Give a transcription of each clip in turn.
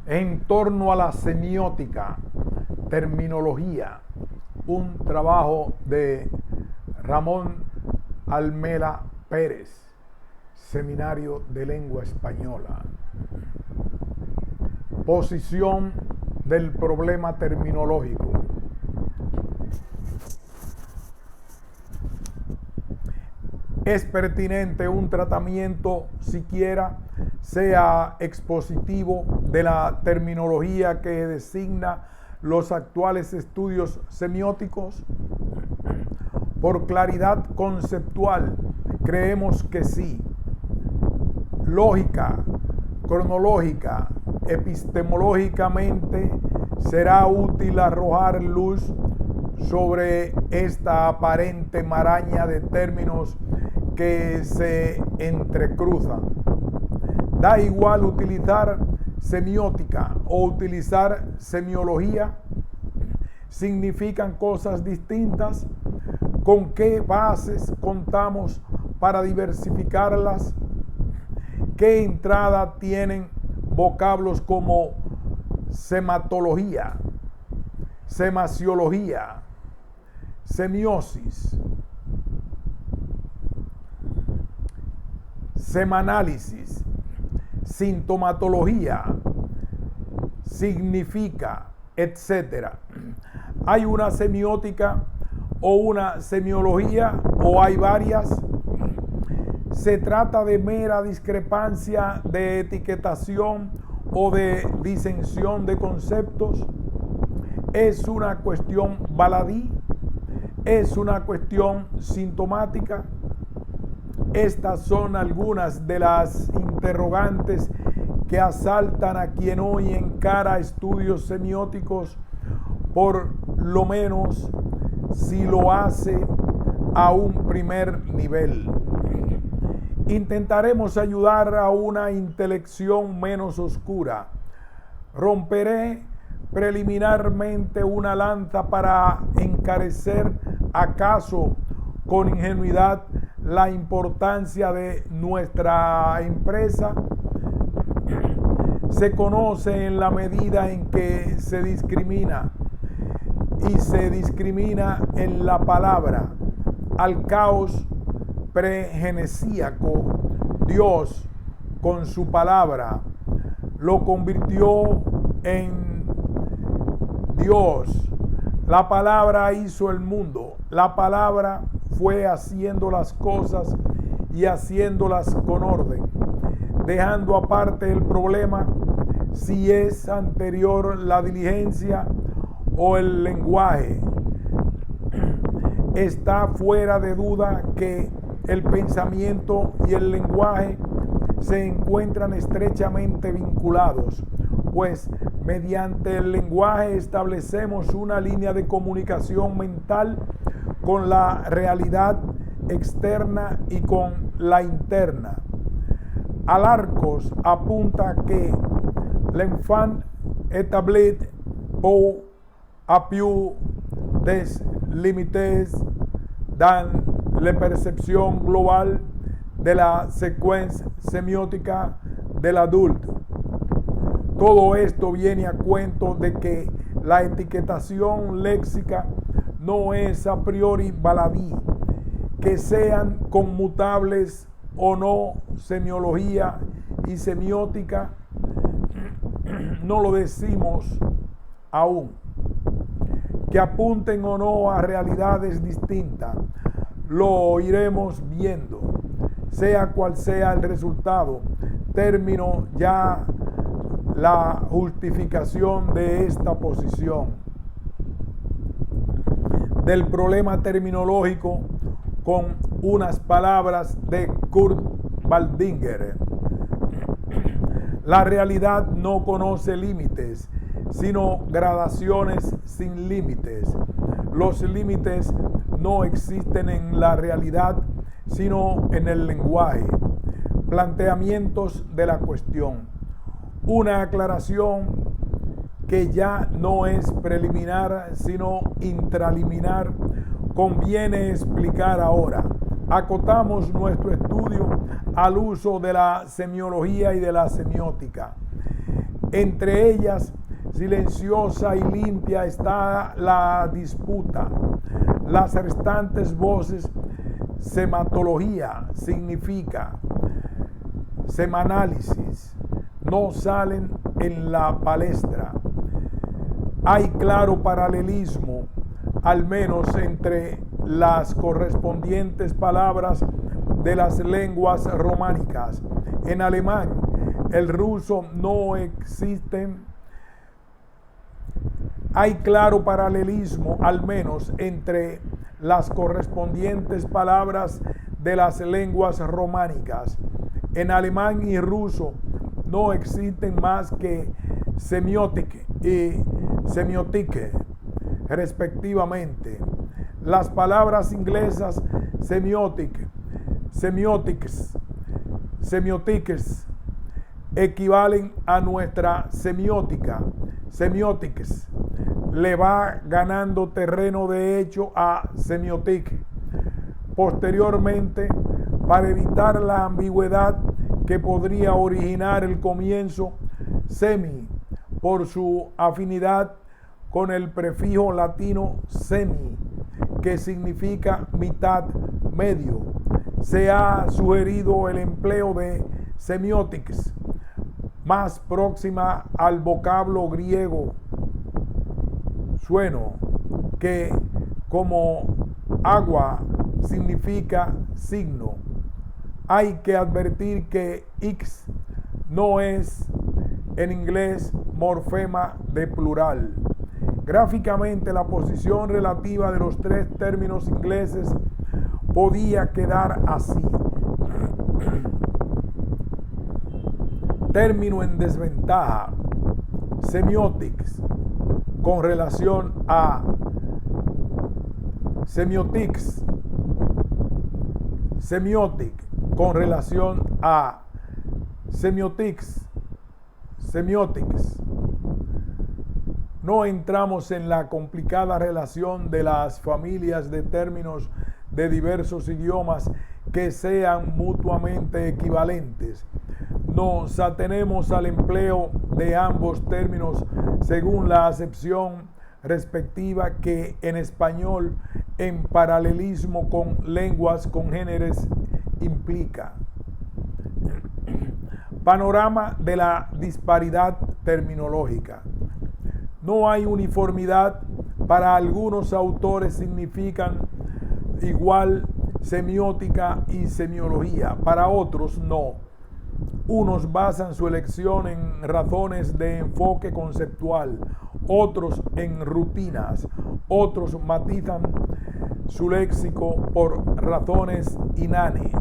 en torno a la semiótica, terminología, un trabajo de Ramón Almela Pérez, Seminario de Lengua Española. Posición del problema terminológico. Es pertinente un tratamiento, siquiera sea expositivo, de la terminología que designa los actuales estudios semióticos. Por claridad conceptual, creemos que sí. Lógica, cronológica, epistemológicamente, será útil arrojar luz sobre esta aparente maraña de términos que se entrecruzan. Da igual utilizar semiótica o utilizar semiología, significan cosas distintas. ¿Con qué bases contamos para diversificarlas? ¿Qué entrada tienen vocablos como sematología, semasiología, semiosis, semanálisis, sintomatología, significa, etcétera? ¿Hay una semiótica o una semiología o hay varias? ¿Se trata de mera discrepancia de etiquetación o de disensión de conceptos? ¿Es una cuestión baladí? ¿Es una cuestión sintomática? Estas son algunas de las interrogantes que asaltan a quien hoy encara estudios semióticos, por lo menos si lo hace a un primer nivel. Intentaremos ayudar a una intelección menos oscura. Romperé preliminarmente una lanza para encarecer, acaso con ingenuidad, la importancia de nuestra empresa. Se conoce en la medida en que se discrimina, y se discrimina en la palabra, al caos pregenesíaco. Dios, con su palabra, lo convirtió en Dios. La palabra hizo el mundo. La palabra fue haciendo las cosas y haciéndolas con orden, dejando aparte el problema si es anterior la diligencia o el lenguaje. Está fuera de duda que el pensamiento y el lenguaje se encuentran estrechamente vinculados, pues mediante el lenguaje establecemos una línea de comunicación mental con la realidad externa y con la interna. Alarcos apunta que l'enfant établit peu à peu des limites dans la percepción global de la secuencia semiótica del adulto. Todo esto viene a cuento de que la etiquetación léxica no es a priori baladí. Que sean conmutables o no semiología y semiótica, no lo decimos aún. Que apunten o no a realidades distintas, lo iremos viendo. Sea cual sea el resultado, termino ya la justificación de esta posición del problema terminológico con unas palabras de Kurt Baldinger. La realidad no conoce límites, sino gradaciones sin límites. Los límites no existen en la realidad, sino en el lenguaje. Planteamientos de la cuestión. Una aclaración que ya no es preliminar, sino intraliminar, conviene explicar ahora. Acotamos nuestro estudio al uso de la semiología y de la semiótica. Entre ellas, silenciosa y limpia, está la disputa. Las restantes voces, sematología significa semanálisis, no salen en la palestra. Hay claro paralelismo, al menos entre las correspondientes palabras de las lenguas románicas. En alemán, el ruso no existen. Hay claro paralelismo, al menos entre las correspondientes palabras de las lenguas románicas. En alemán y ruso no existen más que semiótica y semiotique, respectivamente. Las palabras inglesas semiotic, semiotics, semiotics equivalen a nuestra semiótica, semiotics. Le va ganando terreno de hecho a semiotic. Posteriormente, para evitar la ambigüedad que podría originar el comienzo semi, por su afinidad con el prefijo latino semi, que significa mitad, medio, se ha sugerido el empleo de semiotics, más próxima al vocablo griego sueno, que como agua significa signo. Hay que advertir que X no es en inglés morfema de plural. Gráficamente, la posición relativa de los tres términos ingleses podía quedar así. Término en desventaja, semiotics, con relación a semiotics, semiotic, con relación a semiotics, semiotics. No entramos en la complicada relación de las familias de términos de diversos idiomas que sean mutuamente equivalentes. Nos atenemos al empleo de ambos términos según la acepción respectiva que en español, en paralelismo con lenguas congéneres, implica. Panorama de la disparidad terminológica. No hay uniformidad. Para algunos autores significan igual semiótica y semiología, para otros no. Unos basan su elección en razones de enfoque conceptual, otros en rutinas, otros matizan su léxico por razones inane,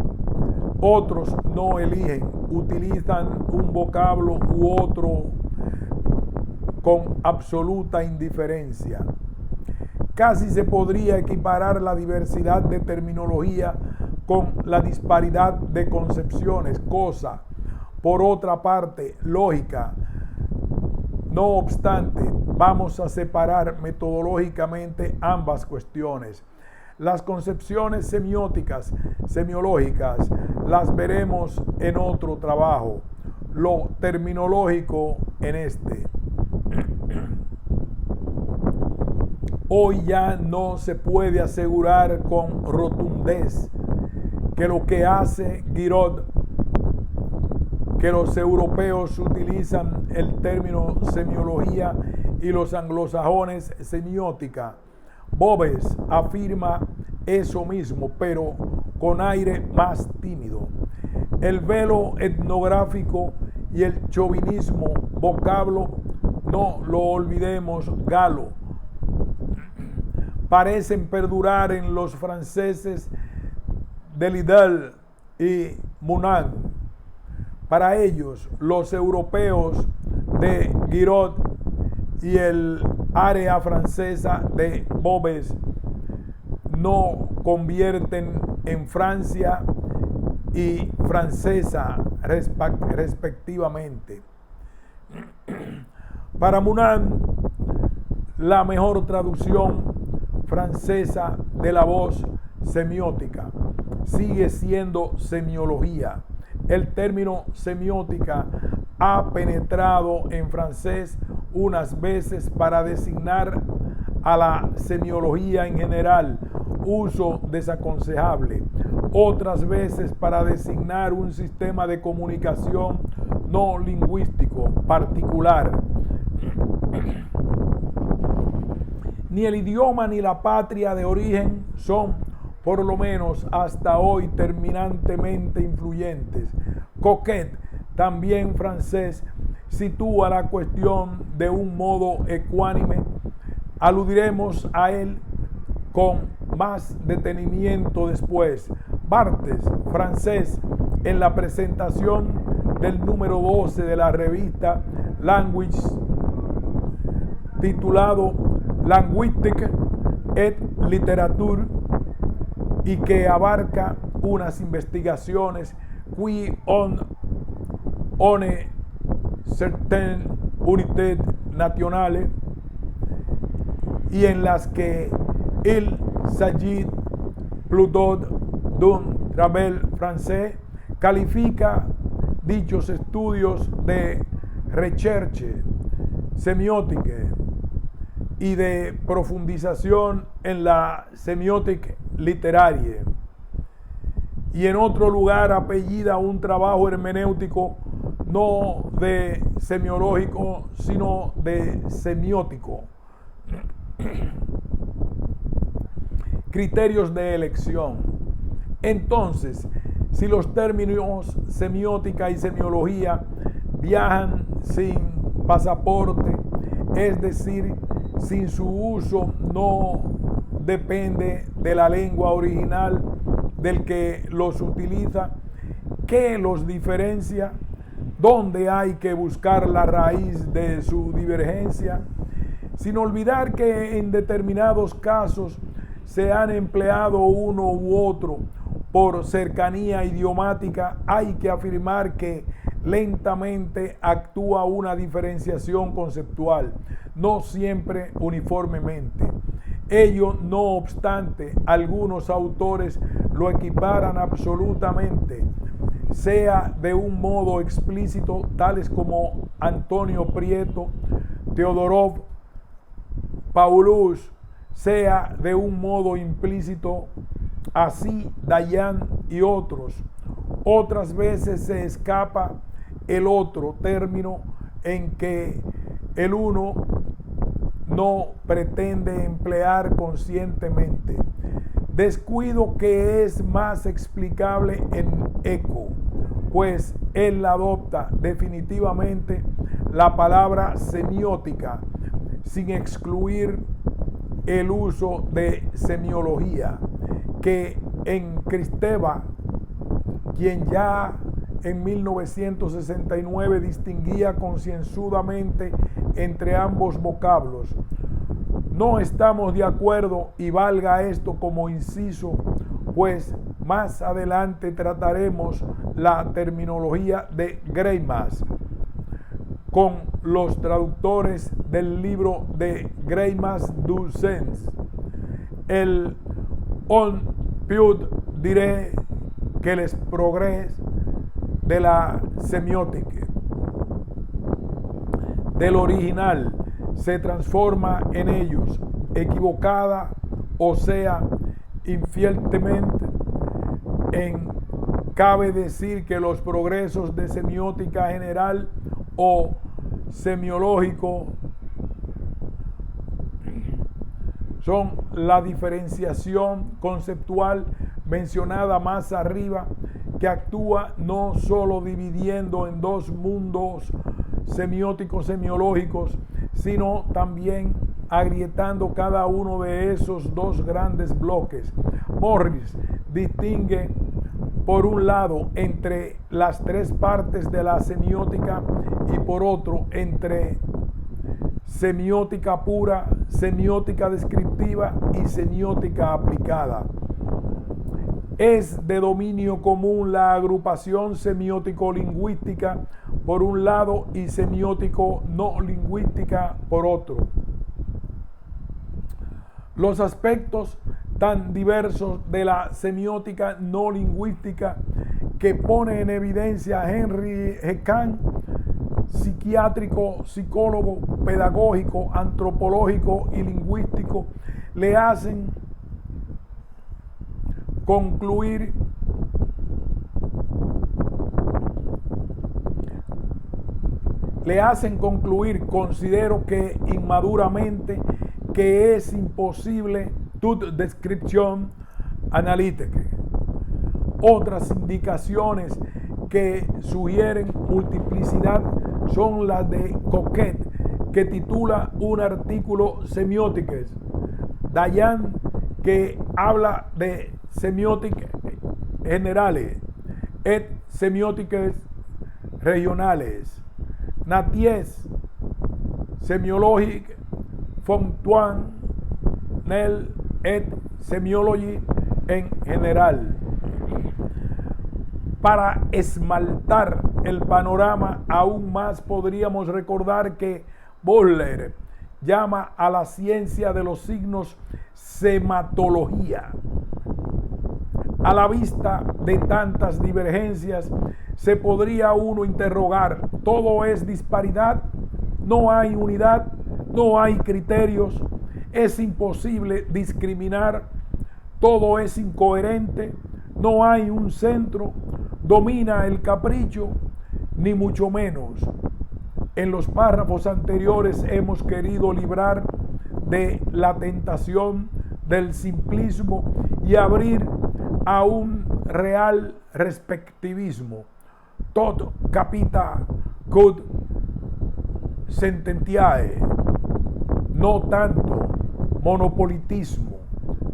otros no eligen, utilizan un vocablo u otro con absoluta indiferencia. Casi se podría equiparar la diversidad de terminología con la disparidad de concepciones, cosa, por otra parte, lógica. No obstante, vamos a separar metodológicamente ambas cuestiones. Las concepciones semióticas, semiológicas, las veremos en otro trabajo, lo terminológico en este. Hoy ya no se puede asegurar con rotundez que lo que hace Giraud, que los europeos utilizan el término semiología y los anglosajones semiótica. Bobbes afirma eso mismo, pero con aire más tímido. El velo etnográfico y el chauvinismo, vocablo, no lo olvidemos, galo, parecen perdurar en los franceses de Lidl y Monin. Para ellos, los europeos de Giraud y el área francesa de Bobbes no convierten en Francia y francesa respectivamente. Para Monin, la mejor traducción francesa de la voz semiótica sigue siendo semiología. El término semiótica ha penetrado en francés unas veces para designar a la semiología en general, uso desaconsejable, otras veces para designar un sistema de comunicación no lingüístico particular. Ni el idioma ni la patria de origen son, por lo menos hasta hoy, terminantemente influyentes. Coquet, también francés, sitúa la cuestión de un modo ecuánime. Aludiremos a él con más detenimiento después. Barthes, francés, en la presentación del número 12 de la revista Language, titulado Linguistique et Literature, y que abarca unas investigaciones qui ont une certaine unité nationale, y en las que il s'agit plutôt d'un travail français, califica dichos estudios de recherche semiótica y de profundización en la semiótica literaria. Y en otro lugar apellida un trabajo hermenéutico no de semiológico, sino de semiótico. Criterios de elección. Entonces, si los términos semiótica y semiología viajan sin pasaporte, es decir, sin su uso, no depende de la lengua original del que los utiliza, ¿qué los diferencia? ¿Dónde hay que buscar la raíz de su divergencia? Sin olvidar que en determinados casos se han empleado uno u otro por cercanía idiomática, hay que afirmar que lentamente actúa una diferenciación conceptual, no siempre uniformemente. Ello, no obstante, algunos autores lo equiparan absolutamente, sea de un modo explícito, tales como Antonio Prieto, Teodorov, Paulus, sea de un modo implícito, así Dayan y otros. Otras veces se escapa el otro término en que el uno no pretende emplear conscientemente. Descuido que es más explicable en Eco, pues él adopta definitivamente la palabra semiótica sin excluir el uso de semiología, que en Kristeva, quien ya en 1969 distinguía concienzudamente entre ambos vocablos. No estamos de acuerdo, y valga esto como inciso, pues más adelante trataremos la terminología de Greimas con los traductores del libro de Greimas du Sens. El on peut dire que les progrès de la semiótica del original se transforma en ellos, equivocada o sea infielmente. Cabe decir que los progresos de semiótica general o semiológico son la diferenciación conceptual mencionada más arriba, que actúa no solo dividiendo en dos mundos semióticos semiológicos, sino también agrietando cada uno de esos dos grandes bloques. Morris distingue por un lado entre las tres partes de la semiótica y por otro entre semiótica pura, semiótica descriptiva y semiótica aplicada. Es de dominio común la agrupación semiótico-lingüística por un lado y semiótico-no lingüística por otro. Los aspectos tan diversos de la semiótica no lingüística que pone en evidencia Henry Hecan psiquiátrico, psicólogo, pedagógico, antropológico y lingüístico le hacen concluir considero que inmaduramente, que es imposible toute descripción analítica. Otras indicaciones que sugieren multiplicidad son las de Coquet, que titula un artículo Semióticas, Dayan, que habla de semióticas generales et semióticas regionales, Naties, semiologique fonctionnelle et semiologie en general. Para esmaltar el panorama aún más, podríamos recordar que Butler llama a la ciencia de los signos sematología. A la vista de tantas divergencias, se podría uno interrogar: ¿todo es disparidad? ¿No hay unidad? ¿No hay criterios? ¿Es imposible discriminar? ¿Todo es incoherente? ¿No hay un centro? ¿Domina el capricho? Ni mucho menos. En los párrafos anteriores hemos querido librar de la tentación del simplismo y abrir a un real respectivismo. Tot capita quod sententiae. No tanto monopolitismo,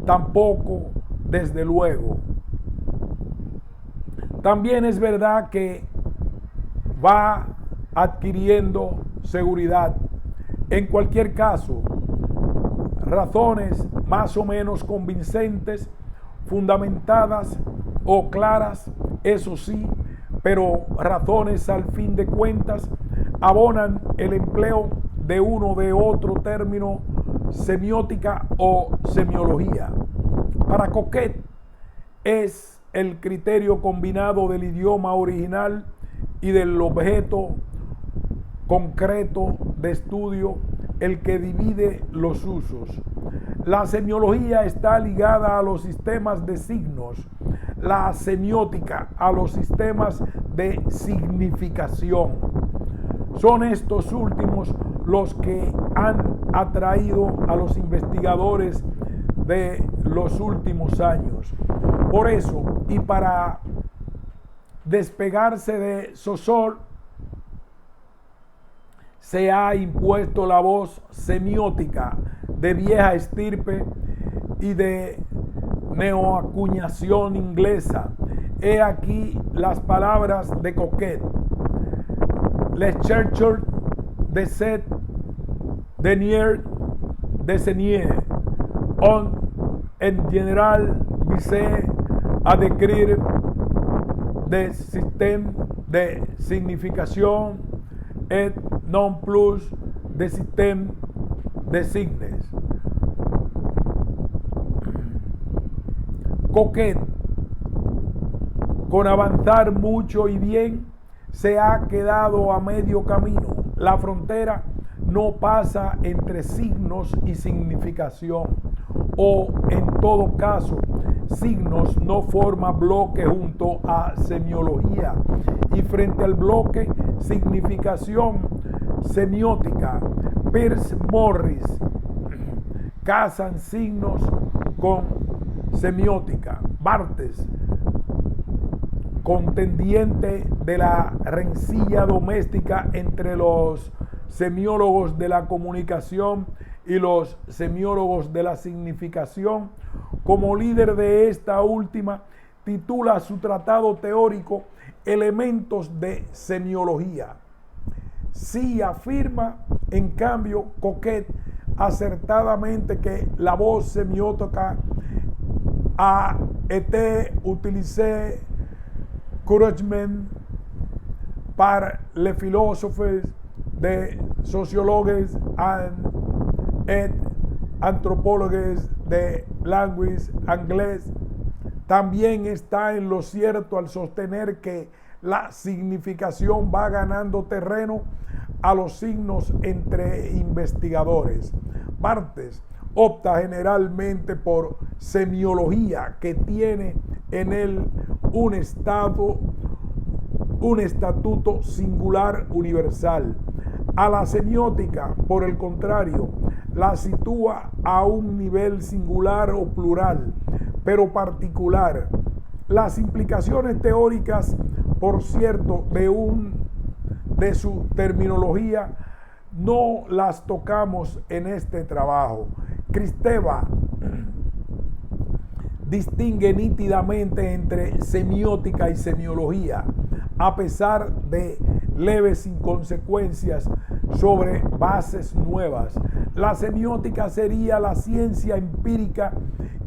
tampoco desde luego. También es verdad que va adquiriendo seguridad. En cualquier caso, razones más o menos convincentes, fundamentadas o claras, eso sí, pero razones al fin de cuentas abonan el empleo de uno o de otro término, semiótica o semiología. Para Coquet es el criterio combinado del idioma original y del objeto concreto de estudio el que divide los usos. La semiología está ligada a los sistemas de signos, la semiótica a los sistemas de significación. Son estos últimos los que han atraído a los investigadores de los últimos años. Por eso, y para despegarse de Saussure, se ha impuesto la voz semiótica de vieja estirpe y de neoacuñación inglesa. He aquí las palabras de Coquet: Les chercheurs de cette dernière décennie ont en général visé à décrire des systèmes de signification et non plus des systèmes de signes. Coquet, con avanzar mucho y bien, se ha quedado a medio camino. La frontera no pasa entre signos y significación, o en todo caso, signos no forma bloque junto a semiología, y frente al bloque significación semiótica, Peirce Morris casan signos con semiótica. Barthes, contendiente de la rencilla doméstica entre los semiólogos de la comunicación y los semiólogos de la significación, como líder de esta última, titula su tratado teórico Elementos de Semiología. Sí afirma, en cambio, Coquet acertadamente que la voz semiótica a été utilisée couramment par les philosophes, de sociologues et antropólogos de langue anglaise. También está en lo cierto al sostener que la significación va ganando terreno a los signos entre investigadores. Barthes opta generalmente por semiología, que tiene en él un estatuto singular universal. A la semiótica, por el contrario, la sitúa a un nivel singular o plural, pero particular. Las implicaciones teóricas, por cierto, de su terminología, no las tocamos en este trabajo. Kristeva distingue nítidamente entre semiótica y semiología, a pesar de leves inconsecuencias sobre bases nuevas. La semiótica sería la ciencia empírica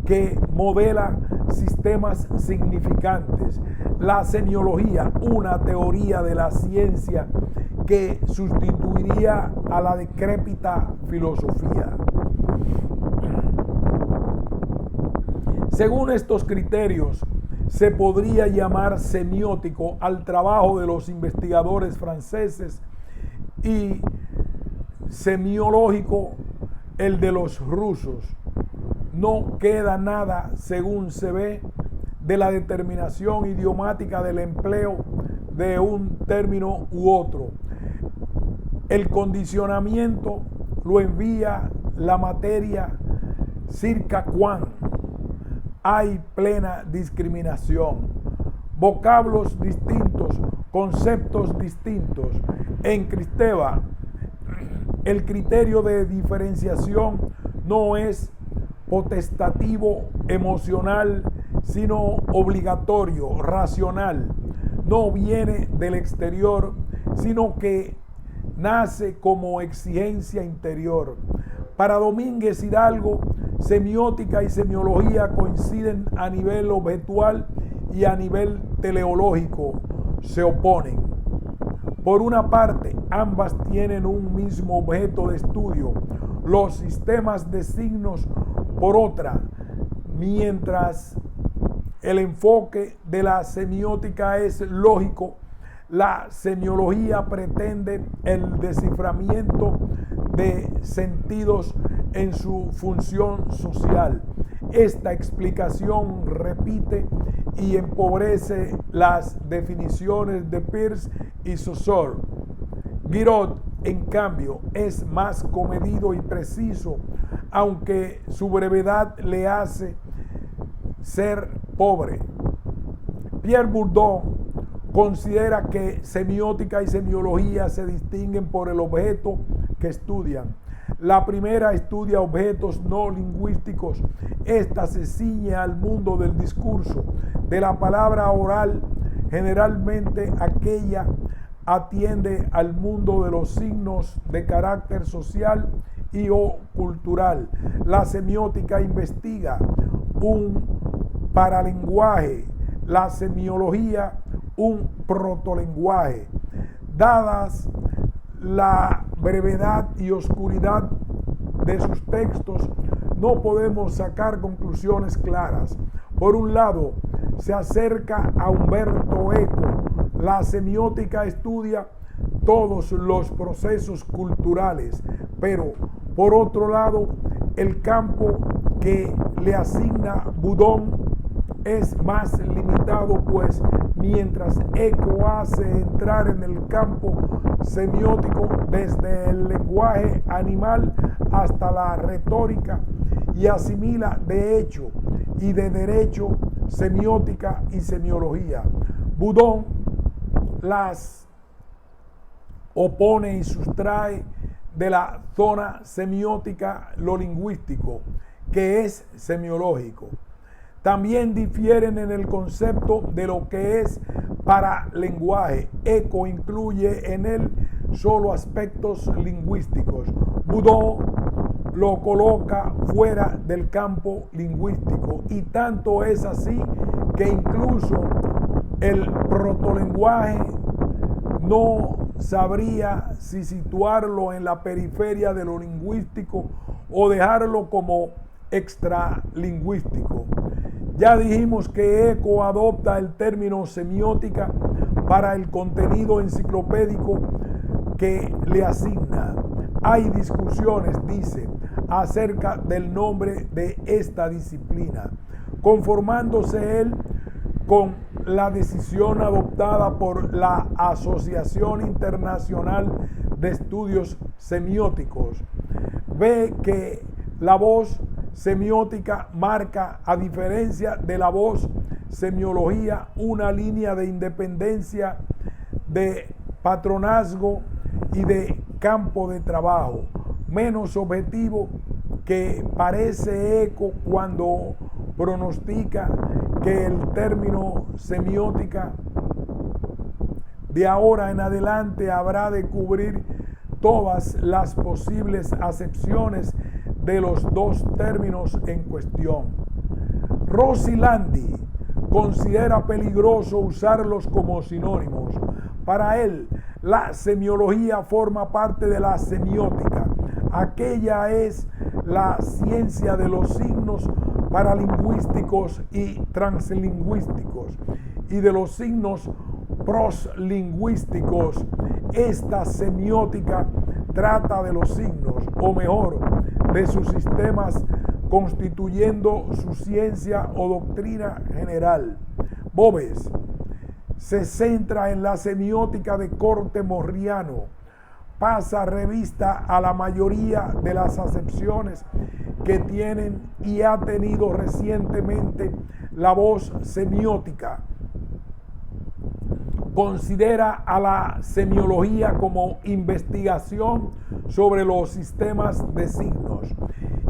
que modela sistemas significantes. La semiología, una teoría de la ciencia que sustituiría a la decrépita filosofía. Según estos criterios, se podría llamar semiótico al trabajo de los investigadores franceses y semiológico el de los rusos. No queda nada, según se ve, de la determinación idiomática del empleo de un término u otro. El condicionamiento lo envía la materia circa quan. Hay plena discriminación, vocablos distintos, conceptos distintos. En Kristeva, el criterio de diferenciación no es potestativo, emocional, sino obligatorio, racional. No viene del exterior, sino que nace como exigencia interior. Para Domínguez Hidalgo, semiótica y semiología coinciden a nivel objetual y a nivel teleológico se oponen. Por una parte, ambas tienen un mismo objeto de estudio, los sistemas de signos. Por otra, mientras el enfoque de la semiótica es lógico, la semiología pretende el desciframiento de sentidos en su función social. Esta explicación repite y empobrece las definiciones de Peirce y Saussure. Giraud, en cambio, es más comedido y preciso, aunque su brevedad le hace ser pobre. Pierre Bourdieu considera que semiótica y semiología se distinguen por el objeto que estudian. La primera estudia objetos no lingüísticos. Esta se ciñe al mundo del discurso, de la palabra oral. Generalmente aquella atiende al mundo de los signos de carácter social y o cultural. La semiótica investiga un paralenguaje, la semiología un protolenguaje. Dadas la brevedad y oscuridad de sus textos, no podemos sacar conclusiones claras. Por un lado, se acerca a Umberto Eco. La semiótica estudia todos los procesos culturales, pero por otro lado, el campo que le asigna Bourdieu es más limitado, pues mientras Eco hace entrar en el campo semiótico desde el lenguaje animal hasta la retórica y asimila de hecho y de derecho semiótica y semiología, Bourdieu las opone y sustrae de la zona semiótica lo lingüístico, que es semiológico. También difieren en el concepto de lo que es paralenguaje. Eco incluye en él solo aspectos lingüísticos. Bourdieu lo coloca fuera del campo lingüístico, y tanto es así que incluso el protolenguaje no sabría si situarlo en la periferia de lo lingüístico o dejarlo como extralingüístico. Ya dijimos que Eco adopta el término semiótica para el contenido enciclopédico que le asigna. Hay discusiones, dice, acerca del nombre de esta disciplina, conformándose él con la decisión adoptada por la Asociación Internacional de Estudios Semióticos. Ve que la voz semiótica marca, a diferencia de la voz semiología, una línea de independencia, de patronazgo y de campo de trabajo, menos objetivo, que parece eco cuando pronostica que el término semiótica de ahora en adelante habrá de cubrir todas las posibles acepciones de los dos términos en cuestión. Rossi Landi considera peligroso usarlos como sinónimos. Para él, la semiología forma parte de la semiótica. Aquella es la ciencia de los signos paralingüísticos y translingüísticos y de los signos proslingüísticos. Esta semiótica trata de los signos, o mejor, de sus sistemas, constituyendo su ciencia o doctrina general. Boves se centra en la semiótica de corte morriano, pasa revista a la mayoría de las acepciones que tienen y ha tenido recientemente la voz semiótica. Considera a la semiología como investigación sobre los sistemas de signos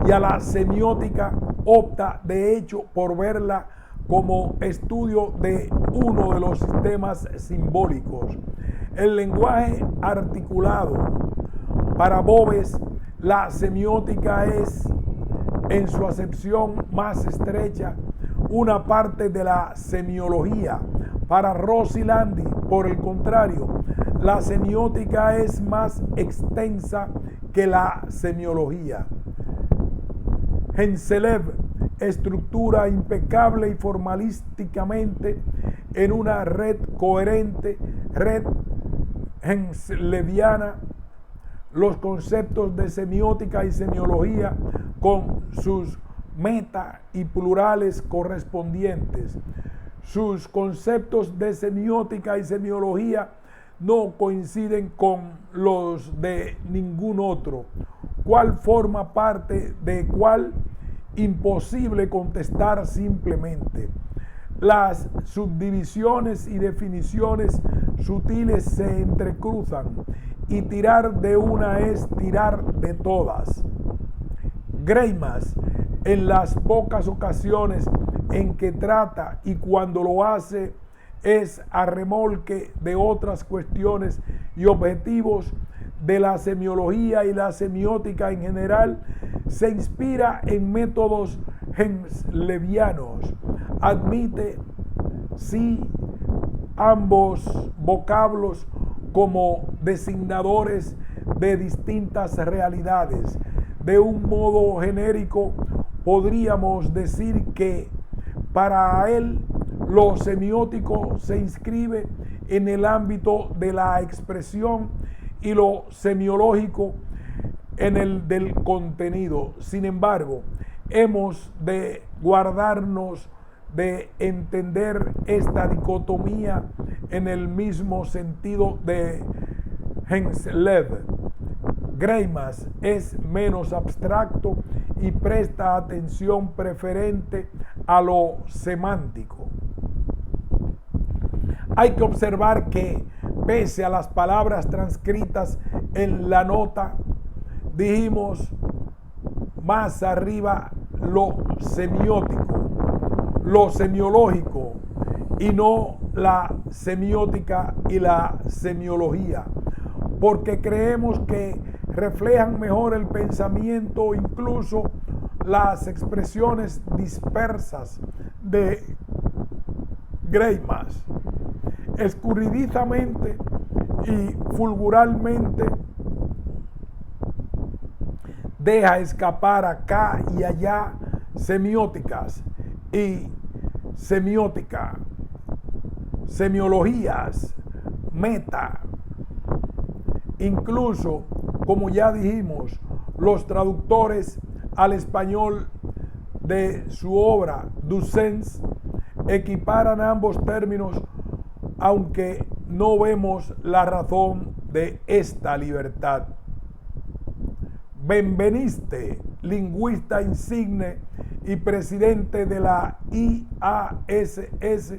y a la semiótica opta de hecho por verla como estudio de uno de los sistemas simbólicos. El lenguaje articulado. Para Boves, la semiótica es, en su acepción más estrecha, una parte de la semiología. Para Rossi Landi, por el contrario, la semiótica es más extensa que la semiología. Henselev estructura impecable y formalísticamente en una red coherente, red hensleviana, los conceptos de semiótica y semiología con sus meta y plurales correspondientes. Sus conceptos de semiótica y semiología no coinciden con los de ningún otro. ¿Cuál forma parte de cuál? Imposible contestar simplemente. Las subdivisiones y definiciones sutiles se entrecruzan y tirar de una es tirar de todas. Greimas, en las pocas ocasiones en que trata y cuando lo hace es a remolque de otras cuestiones y objetivos de la semiología y la semiótica en general, se inspira en métodos henslevianos. Admite, sí, ambos vocablos como designadores de distintas realidades. De un modo genérico, podríamos decir que para él lo semiótico se inscribe en el ámbito de la expresión y lo semiológico en el del contenido. Sin embargo, hemos de guardarnos de entender esta dicotomía en el mismo sentido de Henslev. Greimas es menos abstracto y presta atención preferente a lo semántico. Hay que observar que, pese a las palabras transcritas en la nota, dijimos más arriba lo semiótico, lo semiológico, y no la semiótica y la semiología, porque creemos que reflejan mejor el pensamiento, incluso las expresiones dispersas de Greimas. Escurridizamente y fulguralmente deja escapar acá y allá semióticas y semiótica, semiologías, meta. Incluso, como ya dijimos, los traductores al español de su obra Du Sens equiparan ambos términos, aunque no vemos la razón de esta libertad. Benveniste, lingüista insigne y presidente de la IASS,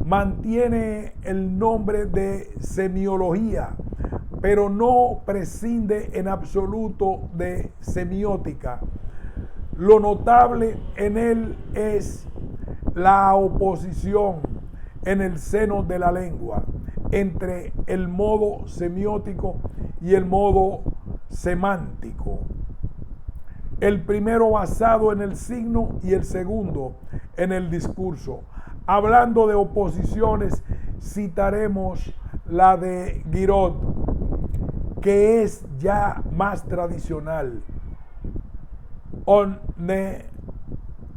mantiene el nombre de semiología, pero no prescinde en absoluto de semiótica. Lo notable en él es la oposición en el seno de la lengua entre el modo semiótico y el modo semántico. El primero basado en el signo y el segundo en el discurso. Hablando de oposiciones, citaremos la de Giraud, que es ya más tradicional. On ne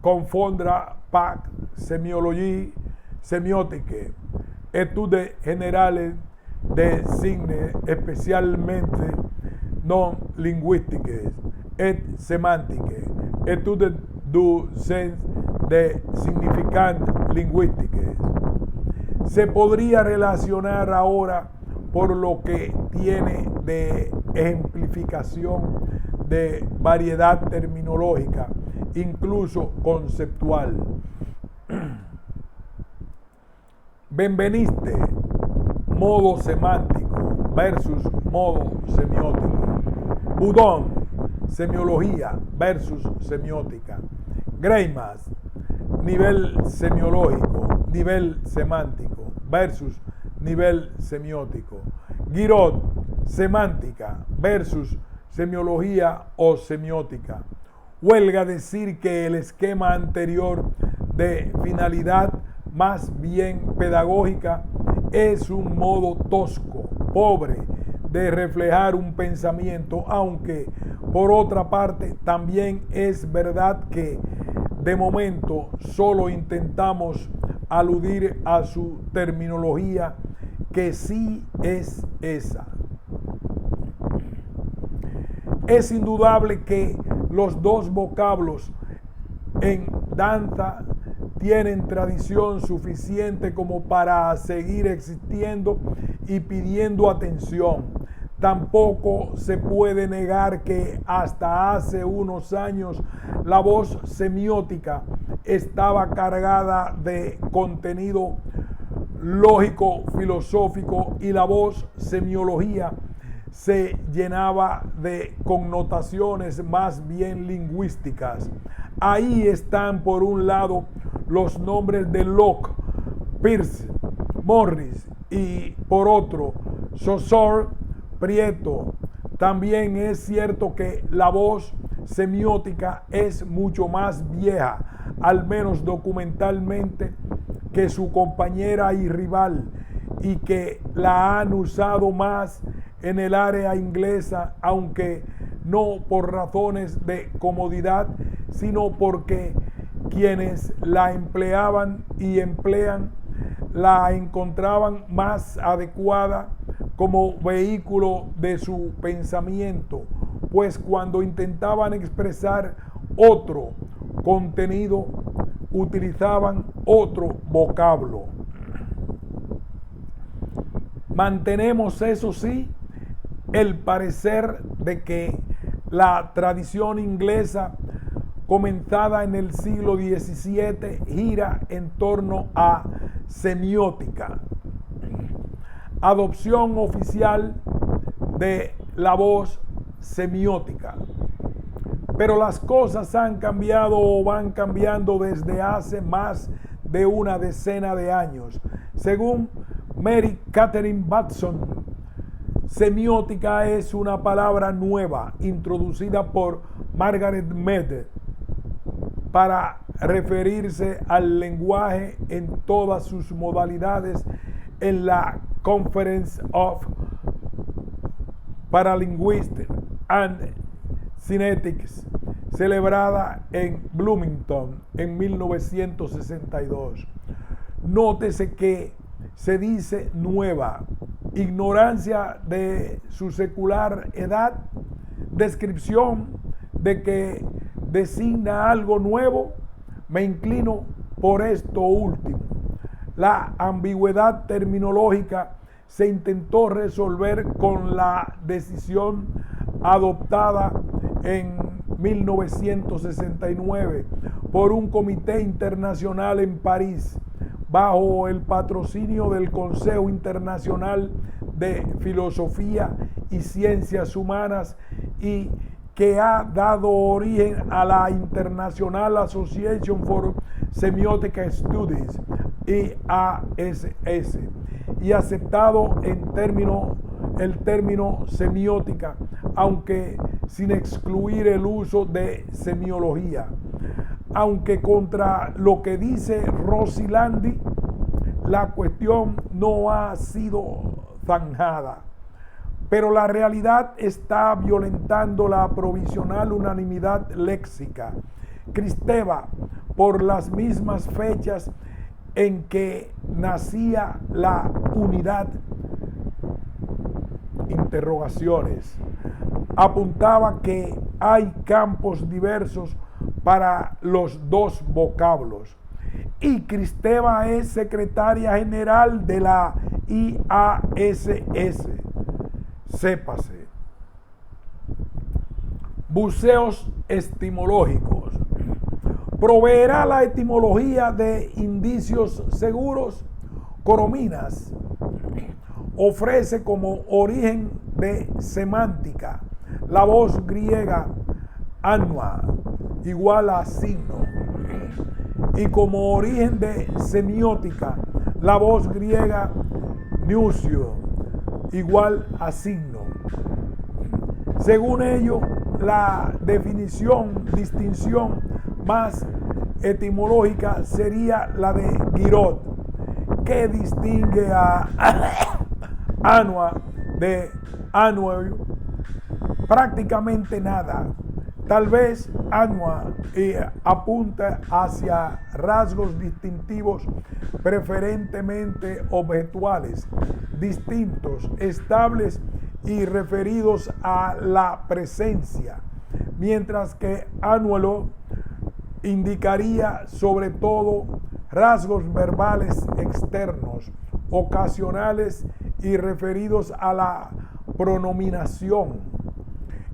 confondra pas sémiologie semiotique, études générales de signes especialmente non linguísticas et semánticas, études du sens de significants lingüísticas. Se podría relacionar ahora por lo que tiene de ejemplificación de variedad terminológica, incluso conceptual. Benveniste, modo semántico versus modo semiótico. Boudon, semiología versus semiótica. Greimas, nivel semiológico, nivel semántico versus nivel semiótico. Giraud, semántica versus semiología o semiótica. Huelga decir que el esquema anterior de finalidad más bien pedagógica es un modo tosco, pobre de reflejar un pensamiento, aunque por otra parte también es verdad que de momento solo intentamos aludir a su terminología, que sí es esa. Es indudable que los dos vocablos en danza tienen tradición suficiente como para seguir existiendo y pidiendo atención. Tampoco se puede negar que hasta hace unos años la voz semiótica estaba cargada de contenido lógico, filosófico, y la voz semiología se llenaba de connotaciones más bien lingüísticas. Ahí están por un lado los nombres de Locke, Peirce, Morris, y por otro Saussure, Prieto. También es cierto que la voz semiótica es mucho más vieja, al menos documentalmente, que su compañera y rival, y que la han usado más en el área inglesa, aunque no por razones de comodidad, sino porque quienes la empleaban y emplean la encontraban más adecuada como vehículo de su pensamiento, pues cuando intentaban expresar otro contenido utilizaban otro vocablo. Mantenemos, eso sí, el parecer de que la tradición inglesa comenzada en el siglo XVII gira en torno a semiótica, adopción oficial de la voz semiótica. Pero las cosas han cambiado o van cambiando desde hace más de una decena de años. Según Mary Catherine Batson, semiótica es una palabra nueva introducida por Margaret Mead para referirse al lenguaje en todas sus modalidades en la Conference of Paralinguistics and Synetics, celebrada en Bloomington en 1962. Nótese que se dice nueva ignorancia de su secular edad, descripción de que designa algo nuevo, me inclino por esto último. La ambigüedad terminológica se intentó resolver con la decisión adoptada en 1969 por un comité internacional en París bajo el patrocinio del Consejo Internacional de Filosofía y Ciencias Humanas y que ha dado origen a la International Association for Semiotic Studies, IASS, y aceptado el término semiótica, aunque sin excluir el uso de semiología. Aunque contra lo que dice Rosilandi, la cuestión no ha sido zanjada. Pero la realidad está violentando la provisional unanimidad léxica. Cristeva, por las mismas fechas en que nacía la unidad, interrogaciones, apuntaba que hay campos diversos para los dos vocablos. Y Cristeva es secretaria general de la IASS. Sépase. Buceos etimológicos. ¿Proveerá la etimología de indicios seguros? Corominas ofrece como origen de semántica la voz griega anua, igual a signo, y como origen de semiótica la voz griega niusio, igual a signo. Según ello, la distinción más etimológica sería la de Guiraud, que distingue a anua de annual prácticamente nada. Tal vez anua apunta hacia rasgos distintivos preferentemente objetuales, distintos, estables y referidos a la presencia, mientras que annualo indicaría sobre todo rasgos verbales externos, ocasionales y referidos a la pronominación.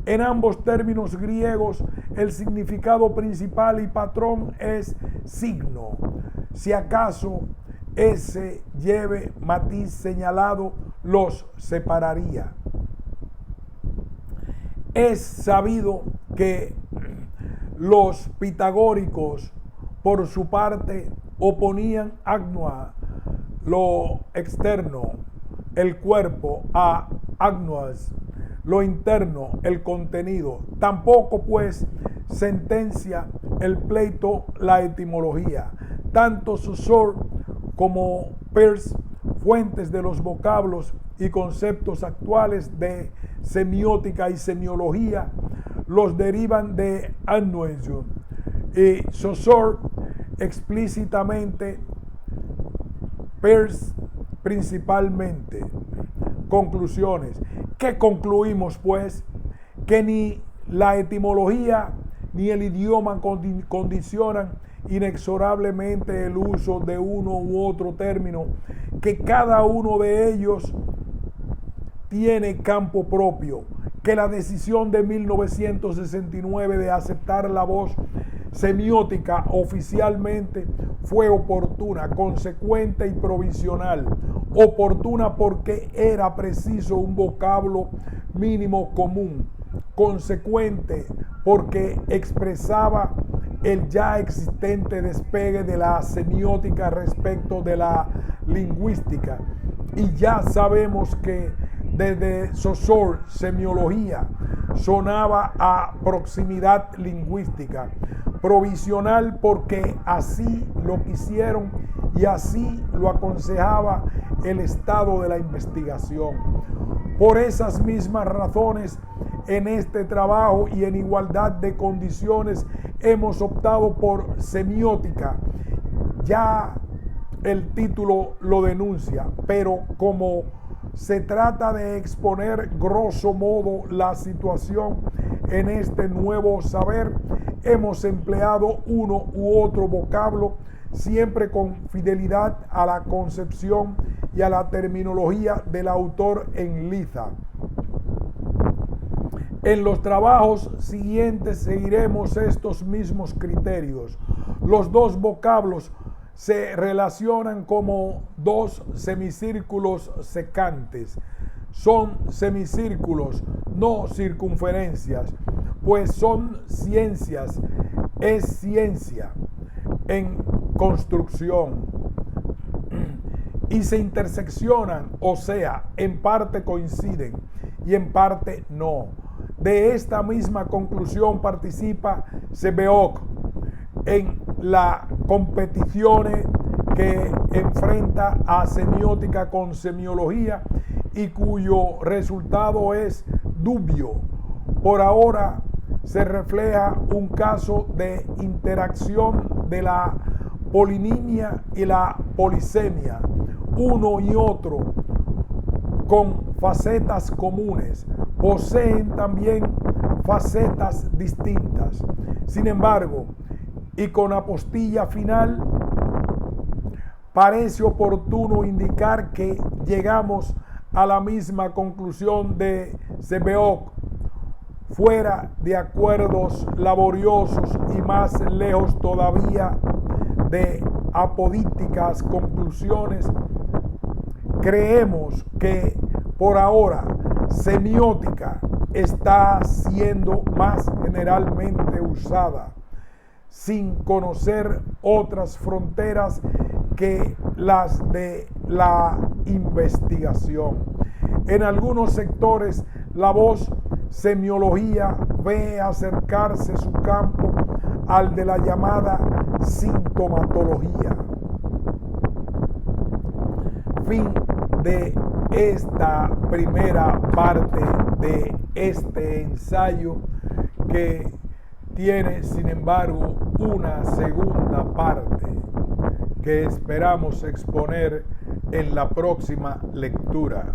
En ambos términos griegos, el significado principal y patrón es signo. Si acaso ese lleve matiz señalado los separaría. Es sabido que los pitagóricos, por su parte, oponían agnua, lo externo, el cuerpo, a agnuas, lo interno, el contenido. Tampoco, pues, sentencia el pleito la etimología. Tanto Saussure como Peirce, fuentes de los vocablos y conceptos actuales de semiótica y semiología, los derivan de annuation, y Saussure explícitamente, Peirce principalmente. Conclusiones. ¿Qué concluimos, pues? Que ni la etimología ni el idioma condicionan inexorablemente el uso de uno u otro término, que cada uno de ellos tiene campo propio, que la decisión de 1969 de aceptar la voz semiótica oficialmente fue oportuna, consecuente y provisional. Oportuna porque era preciso un vocablo mínimo común. Consecuente porque expresaba el ya existente despegue de la semiótica respecto de la lingüística. Y ya sabemos que desde Saussure, semiología sonaba a proximidad lingüística. Provisional porque así lo quisieron y así lo aconsejaba el estado de la investigación. Por esas mismas razones, en este trabajo y en igualdad de condiciones hemos optado por semiótica. Ya el título lo denuncia, pero como se trata de exponer grosso modo la situación. En este nuevo saber hemos empleado uno u otro vocablo, siempre con fidelidad a la concepción y a la terminología del autor en liza. En los trabajos siguientes seguiremos estos mismos criterios. Los dos vocablos se relacionan como dos semicírculos secantes. Son semicírculos, no circunferencias, pues son ciencias, es ciencia en construcción, y se interseccionan, o sea, en parte coinciden y en parte no. De esta misma conclusión participa Sebeok en la competición que enfrenta a semiótica con semiología y cuyo resultado es dubio. Por ahora se refleja un caso de interacción de la polinimia y la polisemia, uno y otro con facetas comunes, poseen también facetas distintas. Sin embargo, y con apostilla final, parece oportuno indicar que llegamos a la misma conclusión de Sebeok, fuera de acuerdos laboriosos y más lejos todavía de apodíticas conclusiones. Creemos que por ahora semiótica está siendo más generalmente usada, sin conocer otras fronteras que las de la investigación. En algunos sectores, la voz semiología ve acercarse su campo al de la llamada sintomatología. Fin de esta primera parte de este ensayo, que tiene sin embargo una segunda parte que esperamos exponer en la próxima lectura.